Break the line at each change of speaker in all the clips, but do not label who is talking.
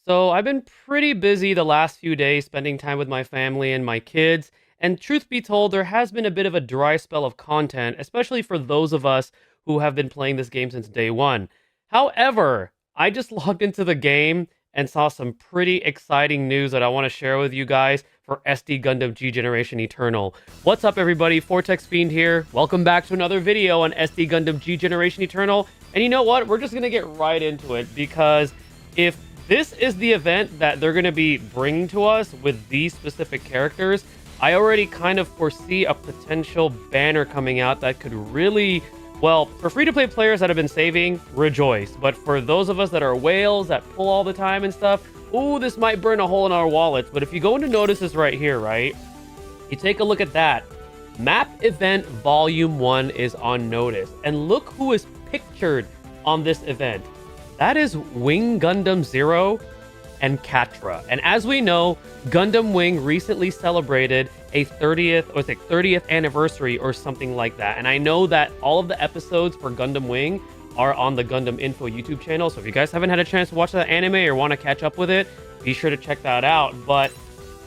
So I've been pretty busy the last few days spending time with my family and my kids. And truth be told, there has been a bit of a dry spell of content, especially for those of us who have been playing this game since day one. However, I just logged into the game and saw some pretty exciting news that I want to share with you guys for SD Gundam G Generation Eternal. What's up, everybody? Fortexfiend here. Welcome back to another video on SD Gundam G Generation Eternal. And you know what? We're just going to get right into it because if this is the event that they're going to be bringing to us with these specific characters, I already kind of foresee a potential banner coming out that could really, well, for free-to-play players that have been saving, rejoice. But for those of us that are whales that pull all the time and stuff, ooh, this might burn a hole in our wallets. But if you go into notices right here, right, you take a look at that. Map Event Volume 1 is on notice. And look who is pictured on this event. That is Wing Gundam Zero and Catra. And as we know, Gundam Wing recently celebrated a 30th anniversary or something like that. And I know that all of the episodes for Gundam Wing are on the Gundam Info YouTube channel. So if you guys haven't had a chance to watch that anime or want to catch up with it, be sure to check that out. But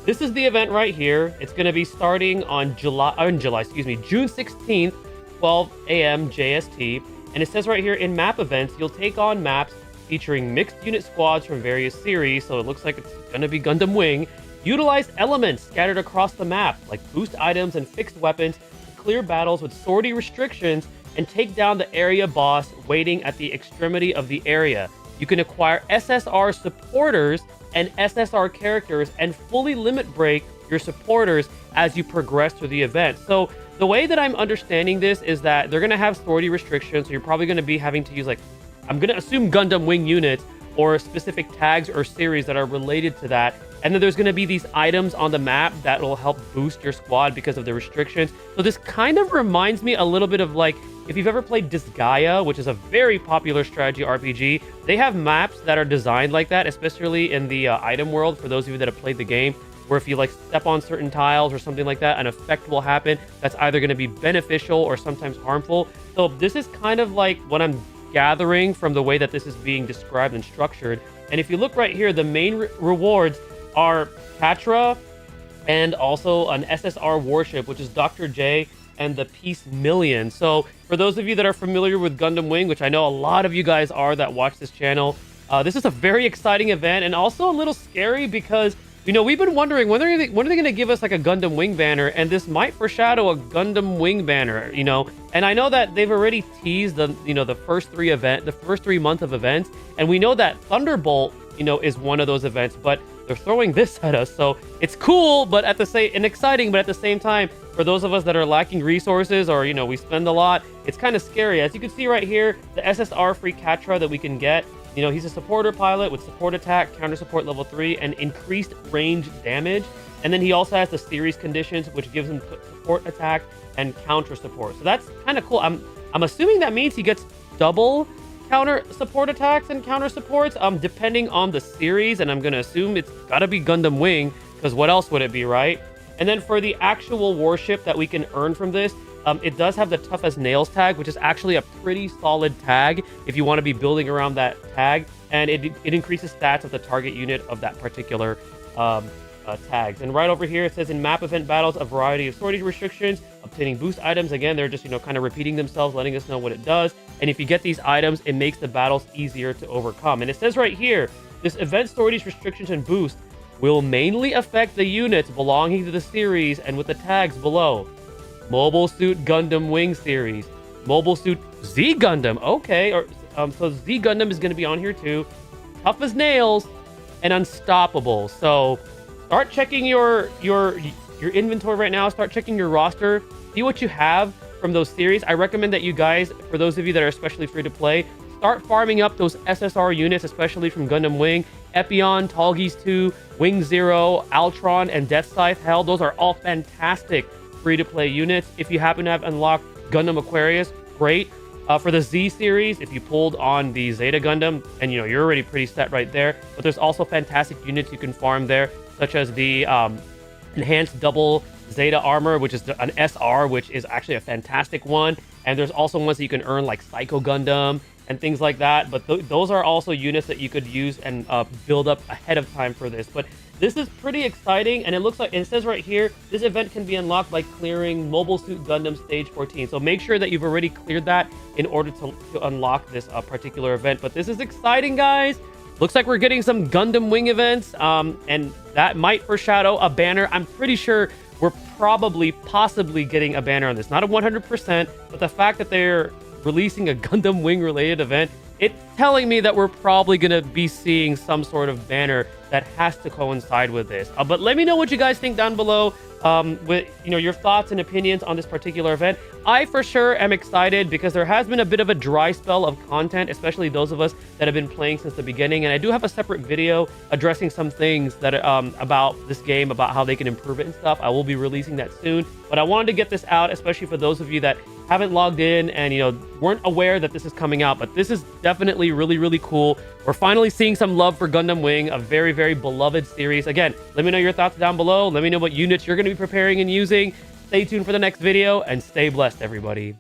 this is the event right here. It's going to be starting on June 16th, 12 a.m. JST. And it says right here, in map events, you'll take on maps featuring mixed unit squads from various series, so it looks like it's going to be Gundam Wing. Utilize elements scattered across the map, like boost items and fixed weapons, to clear battles with sortie restrictions and take down the area boss waiting at the extremity of the area. You can acquire SSR supporters and SSR characters and fully limit break your supporters as you progress through the event. So the way that I'm understanding this is that they're going to have sortie restrictions, so you're probably going to be having to use, like, I'm going to assume Gundam Wing units or specific tags or series that are related to that. And then there's going to be these items on the map that will help boost your squad because of the restrictions. So this kind of reminds me a little bit of, like, if you've ever played Disgaea, which is a very popular strategy RPG, they have maps that are designed like that, especially in the item world, for those of you that have played the game, where if you, like, step on certain tiles or something like that, an effect will happen that's either going to be beneficial or sometimes harmful. So this is kind of like what I'm gathering from the way that this is being described and structured. And if you look right here, the main rewards are Catra and also an SSR warship, which is Dr. J and the Peace Million. So for those of you that are familiar with Gundam Wing, which I know a lot of you guys are that watch this channel, this is a very exciting event and also a little scary because, you know, we've been wondering when are they going to give us like a Gundam Wing banner, and this might foreshadow a Gundam Wing banner, you know. And I know that they've already teased the first 3 months of events, and we know that Thunderbolt, you know, is one of those events, but they're throwing this at us, so it's cool, but exciting, but at the same time, for those of us that are lacking resources or, you know, we spend a lot, it's kind of scary. As you can see right here, the SSR free Catra that we can get. You know, he's a supporter pilot with support attack, counter support level 3, and increased range damage. And then he also has the series conditions, which gives him support attack and counter support. So that's kind of cool. I'm assuming that means he gets double counter support attacks and counter supports, depending on the series. And I'm going to assume it's got to be Gundam Wing, because what else would it be, right? And then for the actual warship that we can earn from this, it does have the Tough as Nails tag, which is actually a pretty solid tag if you want to be building around that tag. And it increases stats of the target unit of that particular tags. And right over here, it says in map event battles, a variety of sortie restrictions, obtaining boost items. Again, they're just, you know, kind of repeating themselves, letting us know what it does. And if you get these items, it makes the battles easier to overcome. And it says right here, this event sorties restrictions and boost will mainly affect the units belonging to the series and with the tags below. Mobile Suit Gundam Wing series, Mobile Suit Z Gundam, okay, or so Z Gundam is going to be on here too. Tough as Nails and Unstoppable. So start checking your inventory right now. Start checking your roster. See what you have from those series. I recommend that you guys, for those of you that are especially free to play, start farming up those SSR units, especially from Gundam Wing. Epion, Tallgeese 2, Wing Zero, Altron, and Death Scythe. Hell, those are all fantastic free-to-play units. If you happen to have unlocked Gundam Aquarius, great. For the Z series, if you pulled on the Zeta Gundam, and, you know, you're already pretty set right there. But there's also fantastic units you can farm there, such as the enhanced double Zeta armor, which is an SR, which is actually a fantastic one. And there's also ones that you can earn, like Psycho Gundam and things like that. But those are also units that you could use and build up ahead of time for this. But this is pretty exciting, and it looks like it says right here, this event can be unlocked by clearing Mobile Suit Gundam Stage 14. So make sure that you've already cleared that in order to unlock this particular event. But this is exciting, guys. Looks like we're getting some Gundam Wing events, and that might foreshadow a banner. I'm pretty sure we're possibly getting a banner on this. Not a 100%, but the fact that they're releasing a Gundam Wing related event, it's telling me that we're probably going to be seeing some sort of banner that has to coincide with this. But let me know what you guys think down below with your thoughts and opinions on this particular event. I for sure am excited because there has been a bit of a dry spell of content, especially those of us that have been playing since the beginning. And I do have a separate video addressing some things that about this game, about how they can improve it and stuff. I will be releasing that soon. But I wanted to get this out, especially for those of you that haven't logged in and weren't aware that this is coming out. But this is definitely really cool. We're finally seeing some love for Gundam Wing, a very beloved series. Again, let me know your thoughts down below. Let me know what units you're going to be preparing and using. Stay tuned for the next video and stay blessed, everybody.